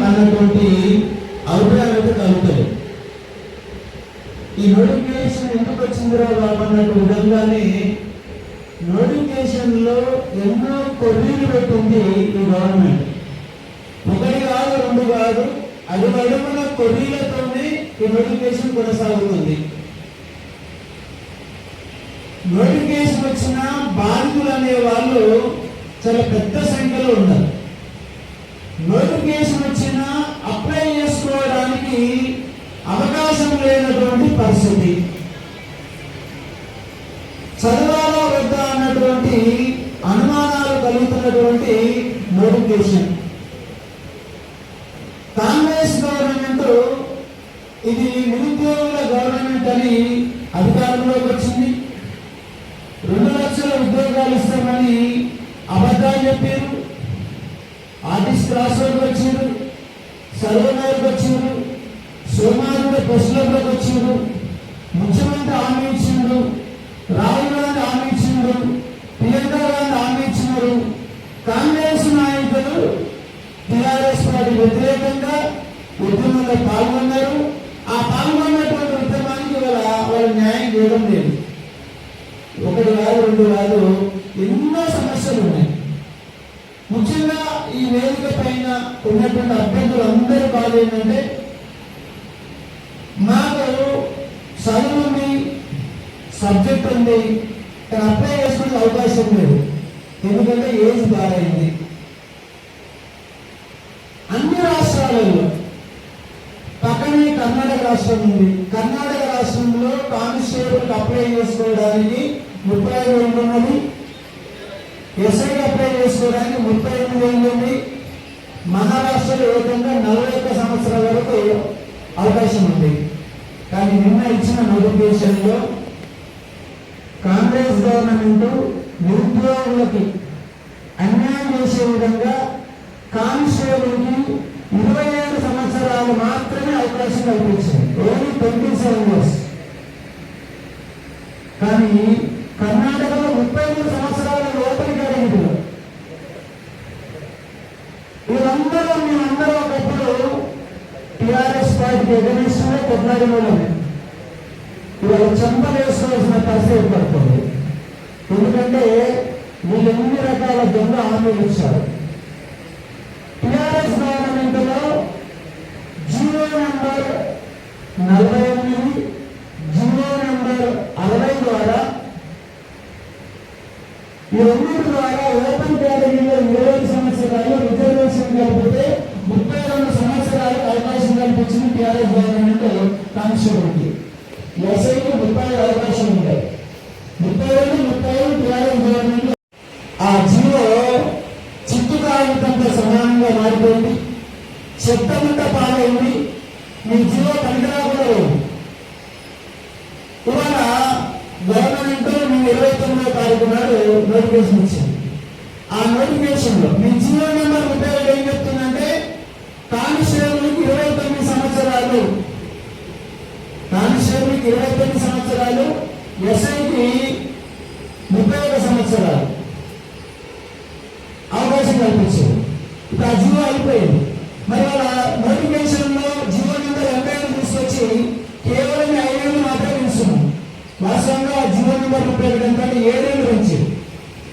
అన్నటువంటి అభిప్రాయం అయితే కలుగుతుంది. ఈ నోటిఫికేషన్ ఎందుకు వచ్చిందిరా బాబు అన్నట్టు విధంగానే నోటిఫికేషన్ లో ఎన్నో కొర్రీలు పెట్టింది ఈ గవర్నమెంట్. ఒకటి కాదు, రెండు కాదు, అది అడుగున కొర్రీలతోనే ఈ నోటిఫికేషన్ కొనసాగుతుంది. నోటిఫికేషన్ వచ్చిన బాధితులు అనే వాళ్ళు చాలా పెద్ద సంఖ్యలో ఉన్నారు. నోటిఫికేషన్ వచ్చినా అప్లై చేసుకోవడానికి అవకాశం లేనటువంటి పరిస్థితి, చదవాలా వద్దా అన్నటువంటి అనుమానాలు కలుగుతున్నటువంటి నోటిఫికేషన్. కాంగ్రెస్ గవర్నమెంట్ ఇది నిరుద్యోగుల గవర్నమెంట్ అని అధికారంలోకి వచ్చింది. 2 లక్షల ఉద్యోగాలు ఇస్తామని అబద్ధాలు చెప్పారు. ఆర్టిస్ట్ క్లాస్ రోడ్కి వచ్చారు, సర్వనగర్కి వచ్చారు, సోమారుడు బస్సులోకి వచ్చారు, ముఖ్యమంత్రి హామీ ఇచ్చిండు, రాహుల్ గాంధీ హామీ ఇచ్చిండు, ప్రియాంక గాంధీ హామీ ఇచ్చినారు. కాంగ్రెస్ నాయకులు టీఆర్ఎస్ పార్టీ వ్యతిరేకంగా ఉద్యమంలో పాల్గొన్నారు. ఆ పాల్గొన్నటువంటి ఉద్యమానికి వాళ్ళు న్యాయం చేయడం లేదు. ఒకటి కాదు, రెండు కాదు, ఎన్నో సమస్యలు ఉన్నాయి. ముఖ్యంగా ఈ వేదిక పైన ఉన్నటువంటి అభ్యర్థులు అందరూ బాధ ఏంటంటే, మాకు చదువు ఉంది, సబ్జెక్ట్ ఉంది, కానీ అప్లై చేసుకునే అవకాశం లేదు. ఎందుకంటే ఏజ్ బారైంది. అన్ని రాష్ట్రాలలో పక్కనే కర్ణాటక రాష్ట్రం ఉంది. కర్ణాటక రాష్ట్రంలో కానిస్టేబుల్ అప్లై చేసుకోవడానికి 35,000 ఉన్నది, ఎస్ఐకి అప్లై చేసుకోవడానికి 38,000 ఉంది. మహారాష్ట్రలో ఏకంగా 41 సంవత్సరాల వరకు అవకాశం ఉంది. కానీ నిన్న ఇచ్చిన నోటిఫికేషన్లో కాంగ్రెస్ గవర్నమెంట్ నిరుద్యోగులకి అన్యాయం చేసే విధంగా కానిస్టేబుల్కి 27 సంవత్సరాలు మాత్రమే అవకాశం కల్పించింది. Only 27 years. కానీ కర్ణాటకలో 33 సంవత్సరాల లోపలికి అడిగింది. వీళ్ళందరూ మేమందరూ ఒకప్పుడు టీఆర్ఎస్ పార్టీకి ఎగనిస్తూనే కొట్లాడిన వాళ్ళని ఇవాళ చెంపలేసుకోవాల్సిన పరిస్థితి ఏర్పడుతుంది. ఎందుకంటే వీళ్ళు ఎన్ని రకాల దొంగ హామీలు ఇచ్చారు. టీఆర్ఎస్ గవర్నమెంట్ లో జీవో నెంబర్ 48, జీవో నెంబర్ 60 ద్వారా ఈ రెండింటి ద్వారా ఓపెన్ కేటగిరీలో 20 సంవత్సరాలు రిజర్వేషన్ కలిపితే 32 సంవత్సరాలకు అవకాశం కల్పించింది టీఆర్ఎస్ గవర్నమెంట్. కానిస్టేబుల్కి ఎస్ఐకి 30 అవకాశం ఉంటాయి. 32 టీఆర్ఎస్ గవర్నమెంట్. ఆ జీవో చిత్తు కాగితంతో సమానంగా మారిపోయింది, చెత్తమంతా పాలైంది. మీ జీవో పనికిరాకుండా ఇవాళ గవర్నమెంట్ మేము 29వ తారీఖు నాడు నోటిఫికేషన్ ఇచ్చింది. ఆ నోటిఫికేషన్ లో మీ జీవో నెంబర్ 32 ఏం చెప్తుందంటే, కానిస్టేబుల్కి 29 సంవత్సరాలు, కానిస్టేబుల్కి 29 సంవత్సరాలు, ఎస్ఐకి 31 సంవత్సరాలు అవకాశం కల్పించారు. ఇప్పుడు ఆ జీవో అయిపోయింది. మరి వాళ్ళ నోటిఫికేషన్ లో జీవో నెంబర్ 80 తీసుకొచ్చి కేవలం 5 ఏళ్ళు మాత్రమే ఇస్తున్నాం. వాస్తవంగా జీవో నెంబర్ 31 ఎందుకంటే 7 ఏళ్ళు పెంచింది.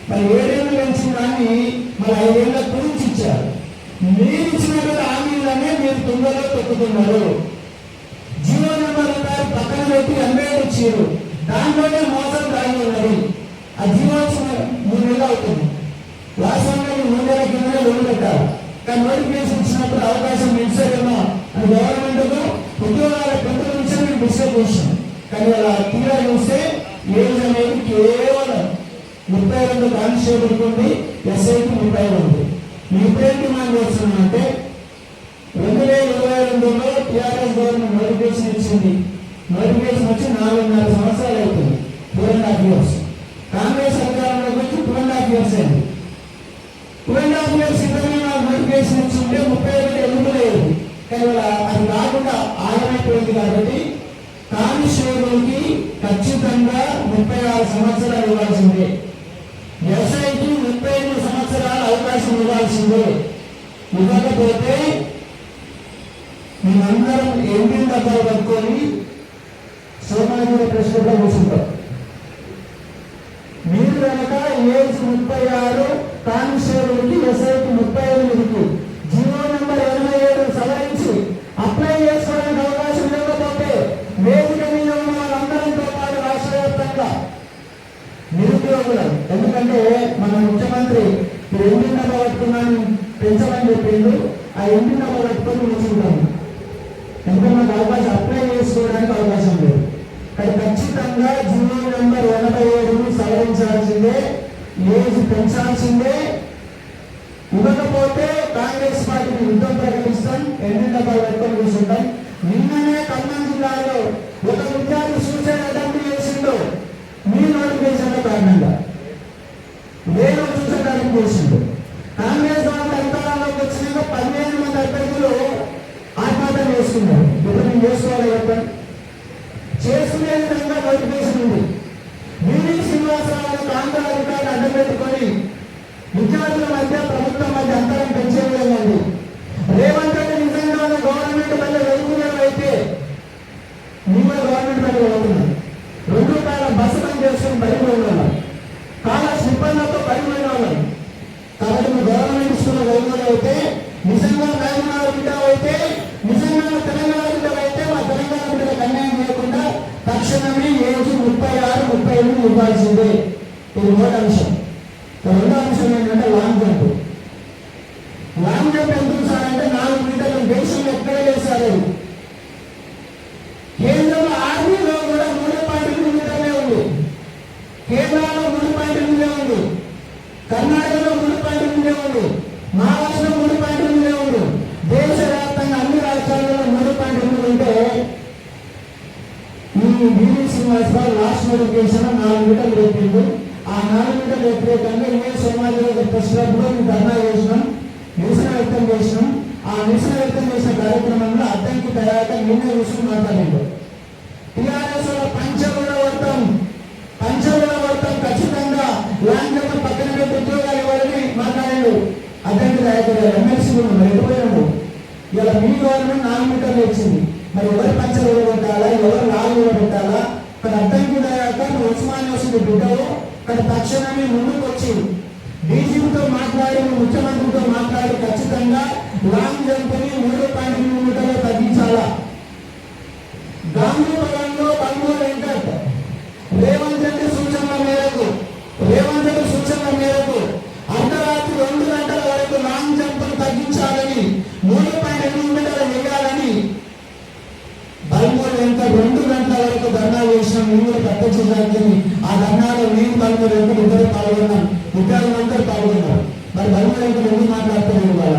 మరి 7 ఏళ్ళు పెంచిన దాన్ని మరి 5 ఏళ్ళ గురించి ఇచ్చారు. మీరు ఇచ్చినటువంటి హామీలనే మీరు తొందరలో తొక్కుతున్నారు. జీవో నెంబర్ పక్కన పెట్టి 80 ఇచ్చారు, దాంట్లోనే మోసం రాయి ఉన్నది. ఆ జీవో వచ్చిన 3 నెలలు అవుతుంది. వాస్తవంగా 3 నెలల కింద లోన్ పెట్టారు. కానీ నోటిఫికేషన్ ఇచ్చినప్పుడు అవకాశం ఇచ్చారేమో అని గవర్నమెంట్ ఉద్యోగాల పెంపు నుంచి మేము డిస్కస్ చేసాం. కానీ అలా తీరా చూస్తే ఏజ్ అనేది కేవలం 32 కానిస్టేబుల్కి ఉంది, ఎస్ఐకి 30 ఉంది. ఇప్పుడేంటి మనం చేస్తున్నామంటే 2022లో టీఆర్ఎస్ గవర్నమెంట్ నోటిఫికేషన్ ఇచ్చింది. నోటిఫికేషన్ వచ్చి 4.5 సంవత్సరాలు అవుతుంది, 2.5 years. కాంగ్రెస్ అధికారంలోకి వచ్చి 2.5 years అయింది. 2.5 years క్రితమే నాకు నోటిఫికేషన్ ఇచ్చింటే 31 ఎందుకు లేదు. కానీ అది కాకుండా ఆగమైపోయింది. కాబట్టి కానిస్టేబుల్కి ఖచ్చితంగా 36 సంవత్సరాలు ఇవ్వాల్సిందే, ఎస్ఐకి 35 సంవత్సరాల అవకాశం ఇవ్వాల్సిందే. ఇవ్వకపోతే మేమందరం ఎన్ని డబ్బాలు పట్టుకొని సోమాజిగూడ ప్రెస్ క్లబ్లో కూర్చుంటాం. మీరు కనుక ఏజ్ 36 కానిస్టేబుల్కి ఎస్ఐకి 38కి జీవో నెంబర్ 87 సవరించి అప్లై చేసుకోవడానికి అవకాశం లేకపోతే వేదిక మీద ఉన్న వాళ్ళందరితో పాటు రాష్ట్ర వ్యాప్తంగా నిరుద్యోగులు, ఎందుకంటే మన ముఖ్యమంత్రి ఎన్ని డబ్బా పట్టుకున్నాను పెంచమని చెప్పిండు. ఆ ఎన్ని డబ్బా పట్టుకొని కూర్చుంటాము. ఎందుకంటే మాకు అవకాశం అప్లై చేసుకోవడానికి అవకాశం లేదు. కానీ ఖచ్చితంగా జీవో నెంబర్ 87 సవరించాల్సిందే, ఏజ్ పెంచాల్సిందే. ఇవ్వకపోతే కాంగ్రెస్ పార్టీకి యుద్ధం ప్రకటిస్తాం, ఎన్ని డబ్బాలు పెట్టుకొని కూర్చుంటాం. నిన్ననే ఖమ్మం జిల్లాలో ఒక విద్యార్థి సూసైడ్ అటెంప్ట్ చేసిండు. మీ నోటిఫికేషన్ కారణంగా వేరే సూసైడ్ అటెంప్ట్ చేసిండు. కాంగ్రెస్ వాళ్ళు అధికారంలోకి వచ్చినాక 15 మంది అభ్యర్థులు ఆత్మహత్య చేసుకున్నారు. ఇప్పుడు మేము చేసుకోవాలి చెప్పండి. చేసుకునే విధంగా నోటిఫికేషన్ ఉంది. వివి శ్రీనివాసరావు ఆంధ్ర అధికారులు అడ్డం పెట్టుకొని విద్యార్థుల మధ్య ప్రభుత్వం మధ్య అంతరం పెంచే విధంగా ఉంది. రేవంత్ రెడ్డి నిజంగా గవర్నమెంట్ మధ్య వెలుగునేవైతే మేము గవర్నమెంట్ మధ్య వెళ్తున్నాం. ₹2 బస్సు పని చేసుకుని పడిపోయిన వాళ్ళం, కాల సిబ్బందితో పడిపోయిన వాళ్ళం. కాబట్టి మీ గవర్నమెంట్ స్కూల్ వెలుగునే అయితే నిజంగా తెలంగాణ బిడ్డ అయితే, నిజంగా తెలంగాణ బిడ్డ అయితే మా తెలంగాణ బిడ్డలకు అన్యాయం చేయకుండా తక్షణమే ఏజ్ 36, 38 ఇవ్వాల్సిందే. ఇది మొదటి అంశం. రెండో అంశం ఏంటంటే లాంగ్ జంప్. లాంగ్ జంప్ ఎందుకు సార్ అంటే 4 మీటర్లు దేశంలో ఎక్కడ వేశారు. కేంద్రంలో ఆర్మీలో కూడా 3.8 మీటర్లే ఉంది. కేరళలో 3.8 ఉంది. కర్ణాటకలో 3.8 ఉంది. మహారాష్ట్రలో 3.8 ఉంది. దేశవ్యాప్తంగా అన్ని రాష్ట్రాలలో 3.8 ఉంటే ఈ వివి శ్రీనివాసరావు లాస్ట్ నోటిఫికేషన్ 4 మీటర్లు పెట్టిండు. ఆ 4 మీటర్లు వ్యతిరేకంగా ఇదే సమాజంలో ప్రెస్ క్లబ్లో మేము ధర్నా చేసినాం, నిరసన వ్యక్తం చేసినాం. ఆ నిరసన వ్యక్తం చేసిన కార్యక్రమంలో అద్దంకి తర్వాత నిన్నే చూసుకుని మాట్లాడిండు. టీఆర్ఎస్ పంచగూడ వర్తం ఖచ్చితంగా లాంగ్ పక్కన పెట్టి ఉద్యోగాలు ఇవ్వాలని మాట్లాడాడు. అద్దంకి నాయకుడు ఎమ్మెల్సీ కూడా ఎటుపోయాడు. ఇలా మీ గవర్నమెంట్ 4 మీటర్లు ఇచ్చింది. మరి ఎవరు పంచగూడ పెట్టాలా, ఎవరు 4 పెట్టాలా? ఇక్కడ అద్దంకి నాయకుడు ఉస్మాన్ యూనివర్సిటీ బిడ్డవు ఇక్కడ తక్షణమే ముందుకు వచ్చి డీజీపీతో మాట్లాడి ముఖ్యమంత్రితో మాట్లాడి ఖచ్చితంగా లాంగ్ జంప్ని 3.8 మీటర్లు తగ్గించాలా. గాంధీనగర్లో బంగూరు వెంకట్ రేవంత్ రెడ్డి సూచనల మేరకు అర్ధరాత్రి 2 గంటల వరకు లాంగ్ జంప్ను తగ్గించాలని 3.8 మీటర్లు వేయాలని బంగూరు వెంకట్ 2 గంటల వరకు ధర్నా చేసిన మేము ప్రత్యక్ష. ఆ ధర్నాలో నేను బంగూరు వెంకట్ ఇద్దరు పాల్గొన్నాం, విద్యార్థులందరూ పాల్గొన్నారు. మరి బంగూరు వెంకట్ ఎందుకు మాట్లాడుతున్నారు? ఇవాళ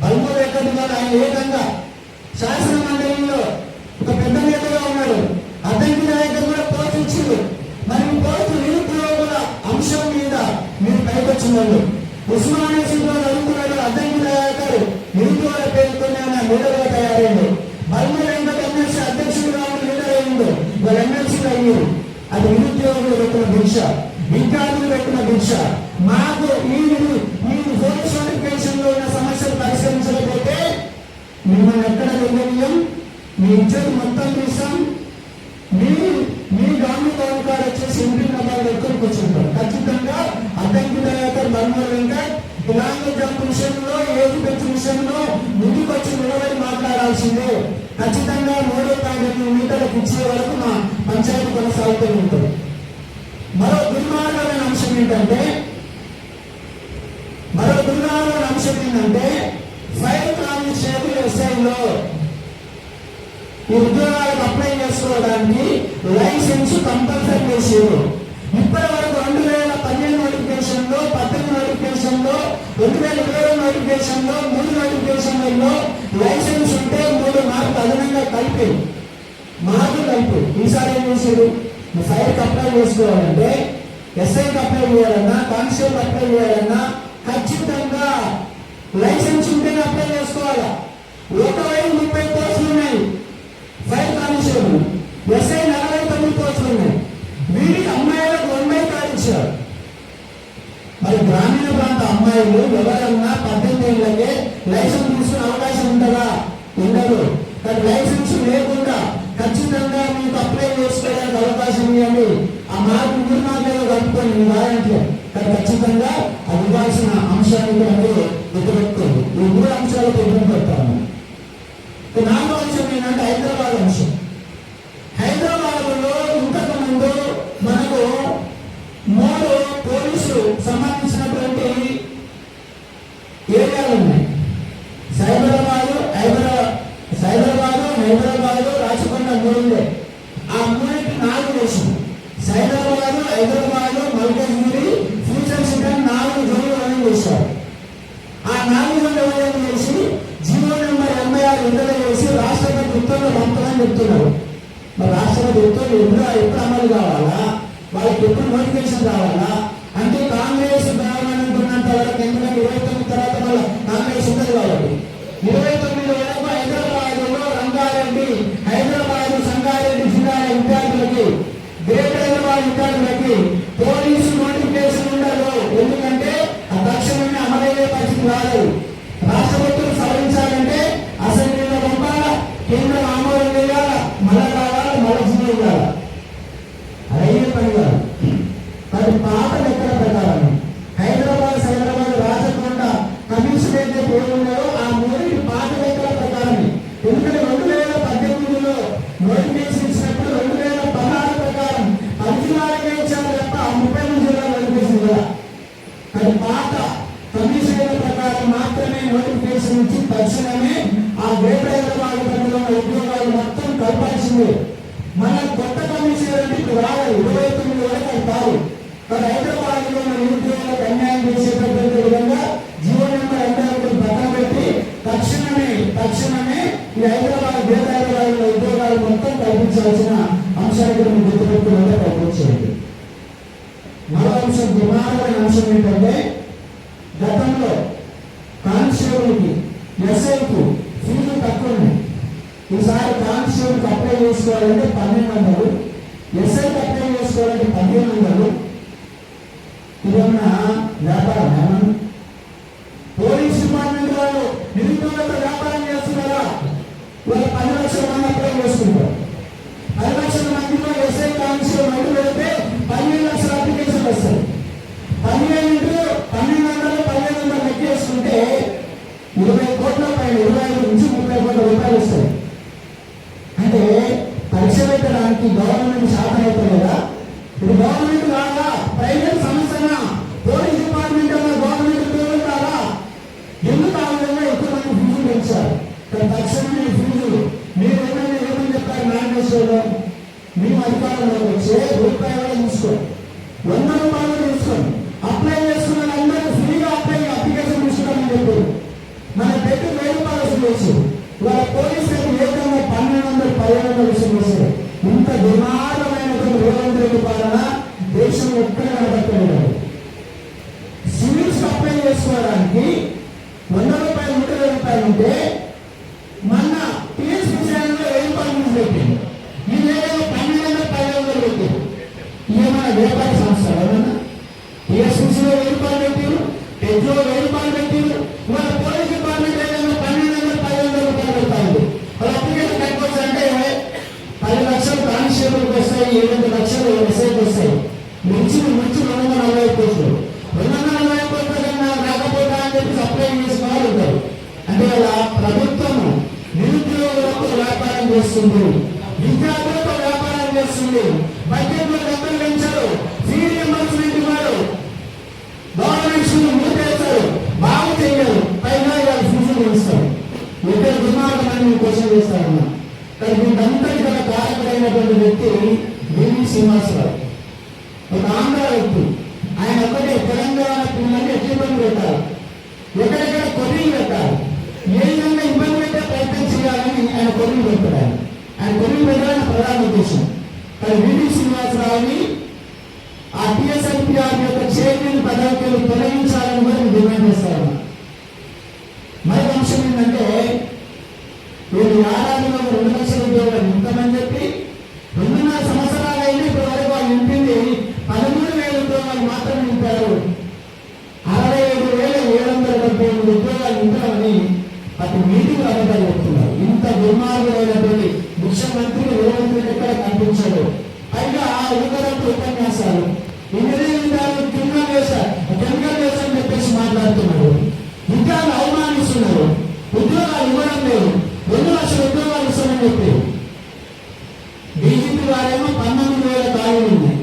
బంగూరు వెంకట్ గారు ఆయన ఏకంగా శాసన మండలిలో ఒక పెద్ద నేతగా ఉన్నాడు. అద్దంకి నాయకులు కూడా పోషించారు. మరి పోస్టు నిరుద్యోగుల అంశం మీద మీరు పైకొచ్చినారు. ఉస్మాన్ యూనివర్సిటీలో చదువుకున్నాడు అద్దంకి నాయకుడు నిరుద్యోగుల పేరుతోనే ఆయన లీడర్గా తయారైండు. బంగూరు వెంకట్ ఎమ్మెల్సీ అధ్యక్షుడుగా లీడర్ అయ్యిండు. వాళ్ళు ఎమ్మెల్సీలు అయ్యారు. అది నిరుద్యోగులు పెట్టిన భిక్ష, విద్యార్థులు పెట్టిన భిక్ష. మాకు ఈ ఫోర్స్ నోటిఫికేషన్ లో ఉన్న సమస్యలు పరిష్కరించకపోతే మిమ్మల్ని ఎక్కడ నిర్ణయం, మీ ఇజ్జత్ మొత్తం తీసాం. మీ గాంధీ భవన్ కాడ వచ్చేసి ఎంపీ నగర్ ఎక్కడికి వచ్చింటారు. ఖచ్చితంగా అద్దంకి నాయకుడు బంగూరు వెంకట్ లాంగ్ జంప్ విషయంలో, ఏజ్ పెంచు విషయంలో ముందుకు వచ్చి నిలబడి మాట్లాడాల్సిందే. ఖచ్చితంగా 3.8 మీటర్లకు ఇచ్చే వరకు మా పంచాయతీ కొనసాగుతూ ఉంటుంది. మరో దుర్మార్గమైన అంశం ఏంటంటే ఫైర్ కానిస్టేబుల్ ఎస్ఐలో ఈ ఉద్యోగాలకు అప్లై చేసుకోవడానికి లైసెన్స్ కంపల్సరీ చేసారు. ఇప్పటి వరకు 2015 నోటిఫికేషన్లో, 18 నోటిఫికేషన్లో, 2020 నోటిఫికేషన్లో 3 నోటిఫికేషన్లలో లైసెన్స్ ఉంటే 3 మార్కులు అదనంగా కలిపి ఈసారి ఏం చేశారు? ఫైర్కి అప్లై చేసుకోవాలంటే, ఎస్ఐకి అప్లై చేయాలన్నా, కానిస్టేబుల్ అప్లై చేయాలన్నా ఖచ్చితంగా లైసెన్స్ ఉంటేనే అప్లై చేసుకోవాలా. ఒకవైపు 30 పోస్టులు ఉన్నాయి ఫైర్ కానిస్టేబుల్, ఎస్ఐ 49 పోస్టులు ఉన్నాయి. వీరికి అమ్మాయిలకు 1 కార్డు ఇచ్చారు. మరి గ్రామీణ ప్రాంత అమ్మాయిలు ఎవరన్నా 18 ఏళ్ళకే లైసెన్స్ తీసుకునే అవకాశం ఉంటుందా? ఉండదు. ఉండదు. కానీ లైసెన్స్ లేకుండా ఖచ్చితంగా మీకు అప్లై చేసుకోవడానికి అవకాశం ఇవ్వండి. ఆ మార్పు 3 మార్కులు కలుపుకొని మీ వారంటే కానీ ఖచ్చితంగా అది ఇవ్వాల్సిన అంశాన్ని అనేది గుర్తుపెట్టుకోండి. ఈ 3 అంశాలతో ఇబ్బంది పెడతాను. 4వ అంశం ఏంటంటే హైదరాబాద్ అంశం. హైదరాబాద్లో ఇంతకు ముందు మనకు 3 పోలీసు సంబంధించినటువంటి ఏరియాలు ఉన్నాయి. సైబరాబాదు, హైదరాబాదు, రాచకొండ 3 ఉండే. ఆ 3కి 4 వేసింది. సైబరాబాదు, హైదరాబాదు, మల్కాజ్గిరి, ఫ్యూచర్ సిటీ 4 జోన్లు అనేది చేశారు. ఆ 4 జోన్లు ఎవరైనా చేసి జీవో నెంబర్ 86 విడుదల చేసి రాష్ట్రపతి ఉత్తర్వులు పంపమని చెప్తున్నారు. మరి రాష్ట్రపతి ఉత్తర్వులు ఎప్పుడు అమలు కావాలా, వాళ్ళకి ఎప్పుడు నోటిఫికేషన్ రావాలా అంటే కాంగ్రెస్ కావాలనుకున్నంత వరకు, ఎందుకంటే 29 తర్వాత మళ్ళీ కాంగ్రెస్ ఉంటుంది కాబట్టి 29 వరకు హైదరాబాద్లో రంగారెడ్డి, హైదరాబాద్ సంగారెడ్డి జిల్లాల విద్యార్థులకి, గ్రేటర్ హైదరాబాద్ విద్యార్థులకి పోలీసు నోటిఫికేషన్ ఉండదు. ఎందుకంటే ఆ తక్షణమే అమలయ్యే పరిస్థితి రాదు. రాష్ట్రపతులు సవరించాలంటే అసెంబ్లీలో పంపాలా, కేంద్రం ఆమోదం చేయాలా, మళ్ళా కావాలా, మళ్ళీ జిల్లా కావాలా, అయ్యే పని కాదు. మరి పాత లెక్కల ప్రకారం హైదరాబాద్, రాచకొండ కమిషనరేట్ ఏమున్నాయో ఆ 3 పాత లెక్కల ప్రకారం. ఎందుకంటే 2018లో నోటిఫికేషన్ ఇచ్చినప్పుడు 2016 ప్రకారం 14 ఇచ్చారు తప్ప 30 జిల్లాలు నోటిఫికేషన్ కదా. కానీ పాత కమిషనరేట్ ప్రకారం మాత్రమే నోటిఫికేషన్ ఇచ్చి తక్షణమే ఆ గ్రేటర్ హైదరాబాద్ పరిధిలో ఉద్యోగాలు మొత్తం కల్పాల్సిందే. మన కొత్త కమిషనర్ అంటే ఇప్పుడు రాలేదు, 29 వరకు అది కాదు. కానీ హైదరాబాద్ లో మన నిరుద్యోగులకు అన్యాయం చేసేటటువంటి విధంగా జీవో నెంబర్ 86 పక్కన పెట్టి తక్షణమే ఈ హైదరాబాద్, గ్రేటర్ హైదరాబాద్ లో ఉద్యోగాలు మొత్తం కల్పించాల్సిన అంశాలు కూడా మీరు గుర్తుపెట్టుకునే కల్పించండి. మరో అంశం, ప్రమాదమైన అంశం ఏంటంటే గతంలో కానిస్టేబుల్కి, ఎస్ఐకు ఫీజు తక్కువ ఉన్నాయి. ఈసారి కానిస్టేబుల్కి అప్లై చేసుకోవాలంటే 1200, ఎస్ఐకి అప్లై చేసుకోవాలంటే 1500. ఇదేమన్నా వ్యాపారం? పోలీస్ డిపార్ట్మెంట్ వాళ్ళు నిరుద్యోగులతో వ్యాపారం చేస్తున్నారా? వాళ్ళు 10 లక్షల మంది అప్లై చేసుకుంటారు. 10 లక్షల మందిలో ఎస్ఐ కానిస్టేబుల్ మంది పెడితే 15 లక్షల అప్లికేషన్ వస్తాయి. 1500 లెక్క చేసుకుంటే 20 కోట్ల పైన, 25 నుంచి 30 కోట్ల రూపాయలు వస్తాయి. అంటే పరీక్ష పెట్టడానికి గవర్నమెంట్ శాతం అవుతుంది కదా. ఇప్పుడు గవర్నమెంట్ కాదా, ప్రైవేట్ సంస్థనా, పోలీస్ డిపార్ట్మెంట్ అన్న గవర్నమెంట్ ఉద్యోగం కాదా? ఎందుకు ఆ విధంగా ఎక్కువ మంది ఫీజులు పెంచారు? తక్షణమే ఫీజులు మీరు ఏమని చెప్పారు మేనిఫెస్టోలో? మేము అధికారంలోకి వచ్చే రూపాయలు తీసుకోండి, 100 రూపాయలు తీసుకోండి, అప్లై చేసుకున్న అందరూ ఫ్రీగా అప్లికేషన్ తీసుకోమని చెప్పారు. మన పెట్టి 1000 రూపాయలు వేసి వాళ్ళ పోలీసులకు ఏకంగా 1200, 1500 విషయం వేశారు. ఇంత దుర్మార్గమైనటువంటి రేవంత్ రెడ్డి పాలన దేశం ఎక్కడ కనబట్టలేదు. సివిల్స్ అప్లై చేసుకోవడానికి 100 రూపాయలు, 120 రూపాయలు ఉంటే మొన్న టీఎస్ విషయంలో 1000 రూపాయలు పెట్టింది. ఈ ఏదైనా 1200, 1500 పెట్టింది. ఏమైనా వ్యాపార సంస్థ ఏమన్నా టీఎస్పీసీలో 1000 రూపాయలు పెట్టిరు, టెట్లో 1000 రూపాయలు పెట్టిరు. వాళ్ళ పోలీస్ డిపార్ట్మెంట్ ఏదైనా 1200, 1500 రూపాయలు పెడతారు. వాళ్ళ అప్లికేషన్ కట్టుకోవచ్చు అంటే 10 లక్షలు కానిస్టేబుల్కి వస్తాయి, 7 లక్షలు ఎస్ఐకి వస్తాయి. మించి 240 కోట్లు, 240 కోట్ల కన్నా రాకపోతా అని చెప్పి అప్లై చేసిన వాళ్ళు ఉంటారు. అంటే అలా ప్రభుత్వం నిరుద్యోగులకు వ్యాపారం చేస్తుంది, విద్యార్థులతో వ్యాపారం చేస్తుంది. బడ్జెట్లో డబ్బులు పెంచారు, ఫీ రియంబర్స్మెంట్ ఇవ్వరు, గవర్నమెంట్ మూటేస్తారు, బాగు చేయరు, పైగా ఫీజులు పెంచుతారు. ఇద్దరు దుర్మార్గమని క్వశ్చన్ చేస్తారన్నా. కానీ వీటంతటి గల కారకుడైనటువంటి వ్యక్తి బివి శ్రీనివాసరావు, ఒక ఆంధ్ర వ్యక్తి. ఆయన ఒకటే తెలంగాణ పిల్లల్ని ఎట్లా ఇబ్బంది పెట్టాలి, ఎక్కడెక్కడ కొర్రీలు పెట్టాలి, ఏ విధంగా ఇబ్బంది పెట్టే ప్రయత్నం చేయాలని ఆయన కొర్రీలు పెట్టాడు. ఆయన కొర్రీలు పెట్టాలని ప్రధాన ఉద్దేశం. కానీ బివి శ్రీనివాసరావుని ఆ టీఎస్ఐపీఆర్ యొక్క చైర్మన్ పదవికి తొలగించాలని కూడా డిమాండ్ చేస్తారు. మరొక అంశం ఏంటంటే వీళ్ళు ఏడాదిలో 2 లక్షల ఉద్యోగాలు ఇంతమని చెప్పి 2.5 సంవత్సరాలు అయినా ఇప్పటి వరకు వాళ్ళు నింపింది 13,000 ఉద్యోగాలు మాత్రమే నింపారు. 67,778 ఉద్యోగాలు నింపాలని అటు మీటింగ్ అబద్ధాలు చెప్తున్నారు. ఇంత దుర్మార్గుడైనటువంటి ముఖ్యమంత్రి రేవంత్ రెడ్డి ఎక్కడ కనిపించాడు. పైగా యువకులకు ఉపన్యాసాలు ఇంజనీరింగ్ కెమికల్ వేసి అని చెప్పేసి మాట్లాడుతున్నారు. విద్యార్థులు అవమానిస్తున్నారు. ఉద్యోగాలు ఇవ్వడం లేదు. 2 లక్షల ఉద్యోగాలు ఇస్తామని చెప్పి బీజేపీ వారేమో 19,000 ఖాళీలు ఉన్నాయి.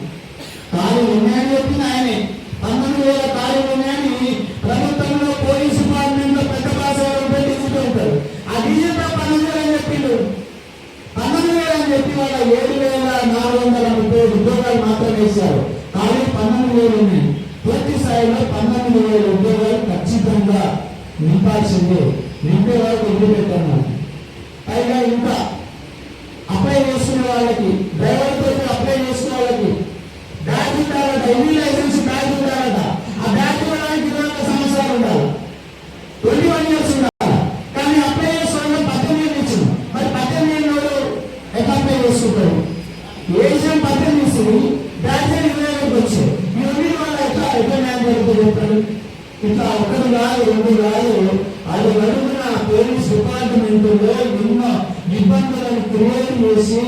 ఖాళీలు ఉన్నాయని చెప్పింది ఆయనే. 19,000 ఖాళీలు ఉన్నాయని ప్రభుత్వంలో పోలీస్ డిపార్ట్మెంట్ లో పెద్ద భాషలో పెట్టించుతూ ఉంటారు. ఆ బీజేపీ 19,000 అని చెప్పిండు. 19,000 అని చెప్పి వాళ్ళ 7,430 ఉద్యోగాలు మాత్రమే ఇస్తారు. ఖాళీ 19,000 ఉన్నాయి. పూర్తి స్థాయిలో 19,000 ఉద్యోగాలు ఖచ్చితంగా నింపాల్సిందే. నింపే వరకు వదిలిపెట్టాను. పైగా ఇంకా అప్లై చేసుకునే వాళ్ళకి, డ్రైవర్ తోటి అప్లై చేసుకునే వాళ్ళకి బ్యాగ్ ఉండాలట. ఎన్ని లైసెన్స్ బ్యాగ్ ఉండాలట. ఆ బ్యాగ్ ఇవ్వడానికి 21 సంవత్సరాలు ఉండాలి. 21 years ఉండాలి. కానీ అప్లై చేసుకోవడం 18 ఇచ్చింది. మరి 18 ఎట్లా అప్లై చేసుకుంటారు? ఏజం 18 బ్యాగ్ 20 వచ్చాయి. ఇవన్నీ వాళ్ళ ఎట్లా న్యాయం జరుగుతుంది చెప్పారు. ఇట్లా ఒకటి కాదు, 2 కాదు, అది అడుగున పోలీస్ డిపార్ట్మెంట్ లో ఎన్నో ఇబ్బందులను క్రియేట్ చేసి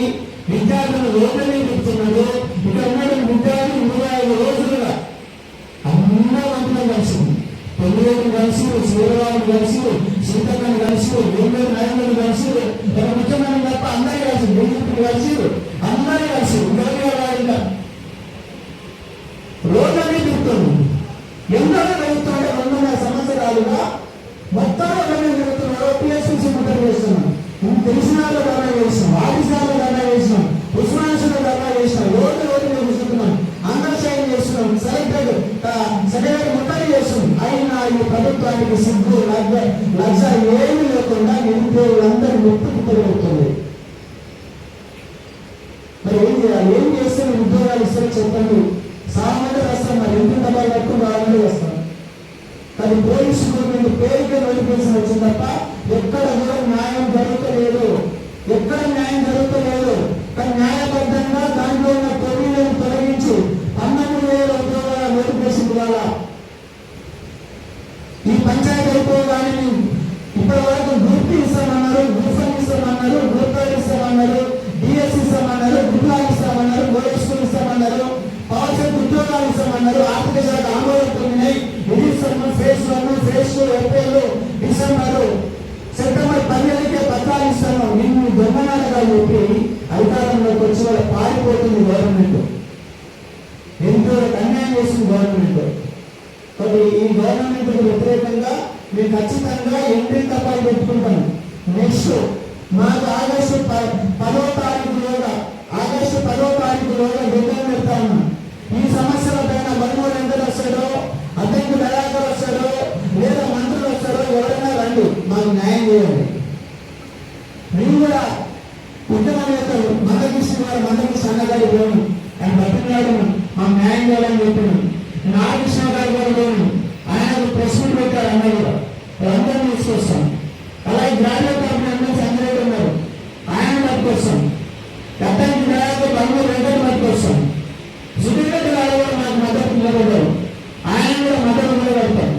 విద్యార్థులు రోడ్లని చెప్తున్నారు. ఇక్కడ ఉన్న విద్యార్థులు 25 రోజులుగా అందరూ మంత్రులు కలిసి, పొంగులేని కలిసి, సూర్యరావు కలిసి, సీతక్కని కలిసి, వేమూరు నాయకులు కలిసి, ముఖ్యమంత్రి తప్ప అందరూ కలిసి, బీజేపీ కలిసి, అందరూ కలిసి ఉద్యోగాలు రోడ్లని చెప్తుంది. ఎందరో జరుగుతుంటే 2.5 సంవత్సరాలుగా మొత్తం జరుగుతున్నారు. పిఎస్సీ ముట్టడి చేస్తున్నాం, తెలిసిన వాళ్ళు ధర్నా చేస్తున్నాం, ఆఫీసర్లు ధర్నా చేసినాం, ఉస్మానియాలో ధర్నా చేసినాం, రోడ్డు మేము చూస్తున్నాం, అందరూ సైన్ చేస్తున్నాం, సెక్రటరీ ముట్టడి చేస్తున్నాం. అయినా ఈ ప్రభుత్వానికి సిగ్గు లక్ష ఏమీ లేకుండా నిరుద్యోగులందరూ ముట్టుకు పెరుగుతుంది. మరి ఏం చేయాలి? ఏం చేస్తే ఉద్యోగాలు ఇస్తారో చెప్పండి. సామాన్యులు వస్తాం, మరి ఎంత డబ్బాలు కట్టుకుని వాళ్ళే వస్తాం. కానీ పోలీసు పేరుకే నోటిఫికేషన్ వచ్చింది తప్ప ఎక్కడ కూడా న్యాయం జరుగుతలేదు. ఎక్కడ న్యాయం జరుగుతలేదు. కానీ న్యాయబద్ధంగా దాంట్లో ఉన్న కొవ్వీలను తొలగించి 19,000 ఉద్యోగాల నోటిఫికేషన్ ఇవ్వాలా. ఈ పంచాయతీ అయిపోగానే ఇప్పటి వరకు గ్రూప్ ఇస్తామన్నారు, గ్రూప్ 1 ఇస్తామన్నారు, గ్రూప్ 2 ఇస్తామన్నారు, డిఎస్ ఇస్తామన్నారు, గుడ్లా ఇస్తామన్నారు, గోల్డ్ స్కూల్ ఇస్తామన్నారు, భవిష్యత్ ఉద్యోగాలు ఇస్తామన్నారు. ఆర్థిక శాఖ ఆందోళన పొందినాయి. ఇది phase 1, phase 2 April, December, September 15కే పత్రాలు ఇస్తాను. నిన్ను దొంగనాలుగా చెప్పి అధికారంలోకి వచ్చి వాళ్ళు పారిపోతుంది గవర్నమెంట్. ఎంతో అన్యాయం చేస్తుంది గవర్నమెంట్. మరి ఈ గవర్నమెంట్ వ్యతిరేకంగా మేము ఖచ్చితంగా ఎంట్రీ తప్పాలు పెట్టుకుంటాను. నెక్స్ట్ మాకు ఆగస్టు 10వ తారీఖులోగా డిమాండ్ పెడతా ఉన్నాం. ఈ సమస్యల పైన మన్మోహన్ ఎందరు వస్తాడో, అతనికి దయాకర్ వస్తాడో, లేదా మంత్రులు వస్తాడో, ఎవరైనా రండి, మాకు న్యాయం చేయండి. మేము కూడా ఉద్యమం యొక్క మందకృష్ణ అన్నగారి పోను, ఆయన బతికినాడు, మాకు న్యాయం చేయాలని చెప్పినాం. నాగకృష్ణ గారి కూడా పోను, ఆయన ప్రెస్ మీట్ పెట్టారు. అన్న కూడా అందరినీ తీసుకొస్తాం. అలాగే గ్రాడ్యుయేట్ అభ్యర్థులు అందరూ ఉన్నారు, ఆయన పట్టుకొస్తాం. గతానికి దయాకర్ బంధువులు వెంటనే పట్టుకొస్తాం. సుధీర్ రెడ్డి గారు కూడా మాకు మద్దతు నిలబడ్డారు, ఆయన కూడా మద్దతు నిలబడతారు.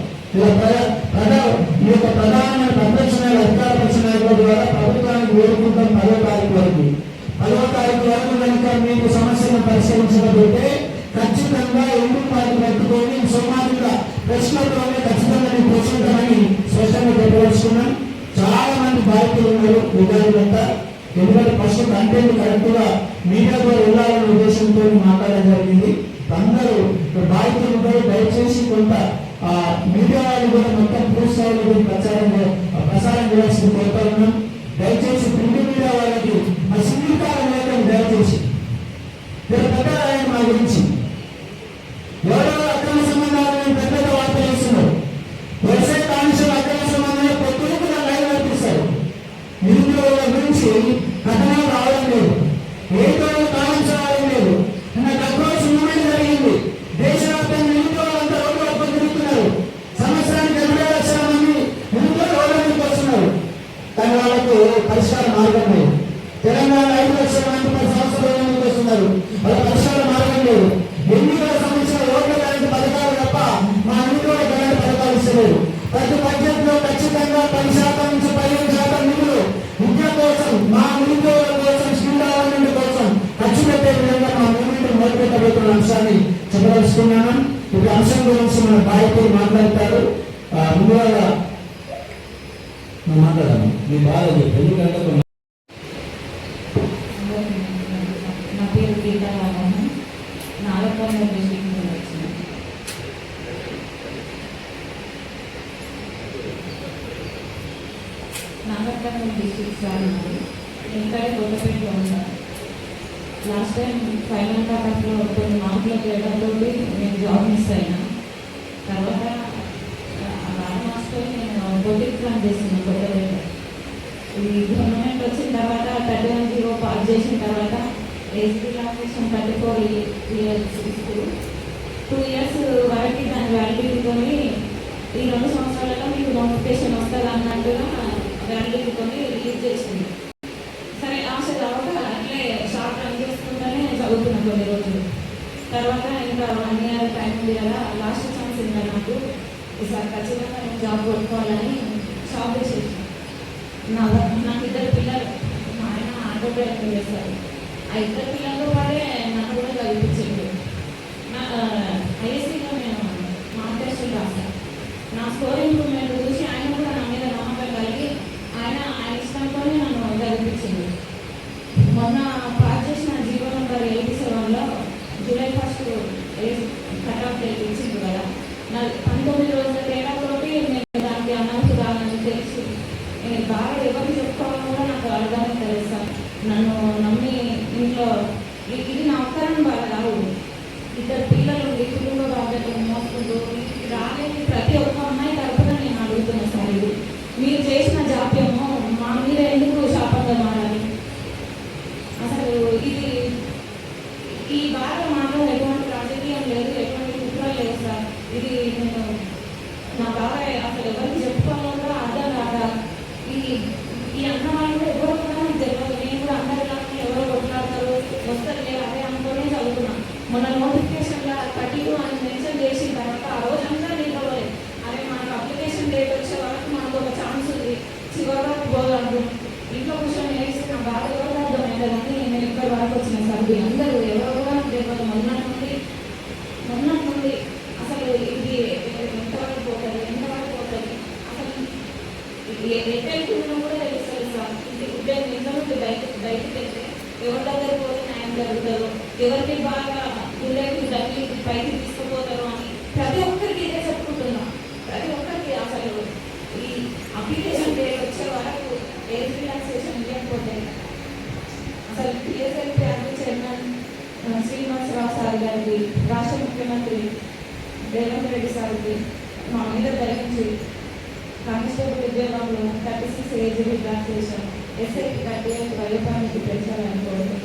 ఈ యొక్క ప్రధానమైన ప్రతిపక్ష అధికార పక్ష నాయకుల ద్వారా ప్రభుత్వానికి వేడుకుంటాం 10వ తారీఖు వరకు. 10వ తారీఖు వరకు కనుక మీకు సమస్యను పరిశీలించకపోతే ఖచ్చితంగా ఎందుకు పార్టీ పెట్టుకొని సోమాజిక ప్రశ్నలతోనే ఖచ్చితంగా నేను కూర్చుంటామని స్పష్టంగా చెప్పవచ్చుకున్నాం. చాలా మంది బాధితులు ఉన్నారు విధానంతా. ఎందుకంటే ఫస్ట్ కంటెంట్ కరెక్ట్ గా మీడియా ద్వారా వెళ్ళాలనే ఉద్దేశంతో మాట్లాడడం జరిగింది. అందరూ బాధితులు ఉంటారు, దయచేసి కొంత మీడియా వాళ్ళు కూడా మొత్తం పూర్తి స్థాయిలో ప్రసారం చేయాల్సింది కోరుతా ఉన్నాం. దయచేసి ప్రింట్ మీడియా వాళ్ళకి మా సింగికాలం లేదని దయచేసి పెద్దగా మా గురించి ఎవరెవరు అక్రమ సంబంధాలను పెద్దగా వార్త చేస్తున్నారు. వ్యవసాయ కానిస్టేబుల్ అక్రమ సంబంధాలు పొత్తులు కూడా లైవ్ నడిపిస్తారు. నిరుద్యోగుల గురించి కథనాలు రావడం లేదు, ఏదో కాలం రావడం లేదు. నాకు అక్రమ సున్నమైన జరిగింది. దేశవ్యాప్తంగా నిరుద్యోగులంతా రోడ్డు వరకు తిరుగుతున్నారు. సంవత్సరానికి 80 లక్షల మంది నిరుద్యోగులు రోడ్డు వస్తున్నారు. కానీ వాళ్ళకు పరిష్కార మార్గం లేదు. తెలంగాణ 5 లక్షల మంది 10 సంవత్సరాల ముందుకు వస్తున్నారు, వాళ్ళ పరిష్కార మార్గం లేదు. ఎన్నికల సంబంధించిన ఓట్ల కరెంటు పథకాలు తప్ప మా నిరుద్యోగ కరెంటు పథకాలు ఇస్తలేదు. ప్రతి బడ్జెట్ లో ఖచ్చితంగా 10% నుంచి 15% నిధులు విద్య కోసం కోరుతున్నాను. ఈ అంశం గురించి మన బాధ్యత మాట్లాడతారు. ముందుగా మాట్లాడాలి మీ బాధ ఎందుకంటే నా పేరు గీతా రామోహన్, నాగపల్లి డిస్ట్రిక్ట్ నుంచి వచ్చిన. నాగపల్లి డిస్ట్రిక్ట్ సార్ నాది. ఇక్కడే కొత్తపేటలో ఉన్నాను. లాస్ట్ టైం ఫైనల్ కటాఫ్లో కొన్ని మార్కుల తేడాతో నేను జాబ్ మిస్ అయినా. తర్వాత 6 మాసంలో నేను బొటిక్ ప్లాన్ చేస్తున్నాను కొత్తపేట. ఈ గవర్నమెంట్ వచ్చిన తర్వాత 31-0 పాస్ చేసిన తర్వాత ఏజ్ రిలాక్సేషన్ 34 ఇయర్స్ ఇస్తూ 2 ఇయర్స్ వరకు దాని వ్యాలిడిటీతో ఈ 2 సంవత్సరాలలో మీకు నోటిఫికేషన్ వస్తుంది అన్నట్టుగా వ్యాలిడిటీతో రిలీజ్ చేసింది. సరే ఆశ తర్వాత అట్లే షార్ట్ రన్ చేసుకుంటూనే చదువుతున్నాను కొన్ని రోజులు. తర్వాత ఇంకా 1 ఇయర్ టైం ఉంది కదా, లాస్ట్ ఛాన్స్ ఇంకా నాకు ఈసారి ఖచ్చితంగా నేను జాబ్ కొట్టుకోవాలని జాబ్ చేసేసాను. నాకు 2 పిల్లలు, మా ఆయన ఆటో డ్రైవర్ చేస్తారు. ఆ 2 పిల్లలతో పాటే నన్ను కూడా చదివించిండు. ఐఎస్సీలో నేను టెస్ట్ రాశాను. నా స్కోర్ ఇంప్రూవ్మెంట్ చూసి ఆయన కూడా నా మీద నమ్మకం కలిగి ఆయన ఇష్టంతోనే నన్ను చదివించింది. మొన్న పాస్ చేసిన జీవో నెంబర్ 87లో జూలై 1 కట్ ఆఫ్ డేట్ ఇచ్చింది కదా, నా 19 రోజుల తేడాతోటి నేను దానికి అనౌన్స్ కావాలని తెలిసి బాగా ఎవరికి చెప్పుకోవాలో కూడా నాకు అర్థమే తెలుసు సార్. నన్ను నమ్మి ఇంట్లో ఇది నా ఒక్కరని బాగా రావు, 2 పిల్లలు కుటుంబ బాధ్యతలు మోసుకుంటూ రాలేని ప్రతి ఒక్క అమ్మాయి తరపున నేను అడుగుతున్నా సార్. ఇది మీరు చేసిన జాప్యము మా మీద ఎందుకు శాపంగా మారాలి? అసలు ఇది ఈ బాధ మాలో ఎటువంటి రాజకీయం లేదు, ఎటువంటి కుట్రలు లేదు సార్. ఇది నేను నా బాధ అసలు ఎవరికి చెప్పుకోవాలో కూడా అర్థం రాదా. ఈ అన్న వాళ్ళు కూడా ఎవరో కూడా నాకు తెలియదు. నేను కూడా అందరిలా ఎవరో కొట్లాడతారు వస్తారు అదే అనుకోనే చదువుతున్నాను. మొన్న నోటిఫికేషన్లో 32 అని మెన్షన్ చేసిన తర్వాత ఆ రోజంతా నిలవలేదు. అదే మనకు అప్లికేషన్ డేట్ వచ్చే వరకు మనకు ఒక ఛాన్స్ ఉంది, చివరి వరకు పోగలదు. ఇంట్లో కూర్చొని వేసి నా బాధ ఎవరు అర్థమైంది కానీ నేను ఇక్కడి వరకు వచ్చిన సర్ది అందరూ ఎవరు కూడా తెలియదు. మొన్న నుండి అసలు ఇది ఎంతవరకు పోతుంది, అసలు ఎట్టెళ్తుందో కూడా తెలుస్తుంది సార్. ఉద్యోగం ఇంట్లో నుండి బయటికి వెళ్తే ఎవరి దగ్గర పోతే న్యాయం జరుగుతుందో, ఎవరికి బాగా గుళ్ళకి తల్లి పైకి తీసుకుపోతారో అని ప్రతి ఒక్కరికి ఇదే చెప్పుకుంటున్నాం. ప్రతి ఒక్కరికి అసలు ఈ అప్లికేషన్ డేట్ వచ్చే వరకు ఏజ్ రిలాక్సేషన్ ఇవ్వకపోతే అసలు పిఎస్ఎల్పీ చైర్మన్ శ్రీనివాసరావు సార్ గారికి, రాష్ట్ర ముఖ్యమంత్రి రేవంత్ రెడ్డి సార్కి మా మీద ధరించి కానిస్టేబుల్ ఉద్యోగంలో 36 ఏజ్ రిలాక్సేషన్, ఎస్ఐకి 38 వయోపానికి పెంచాలని కోరుకుంటున్నాను.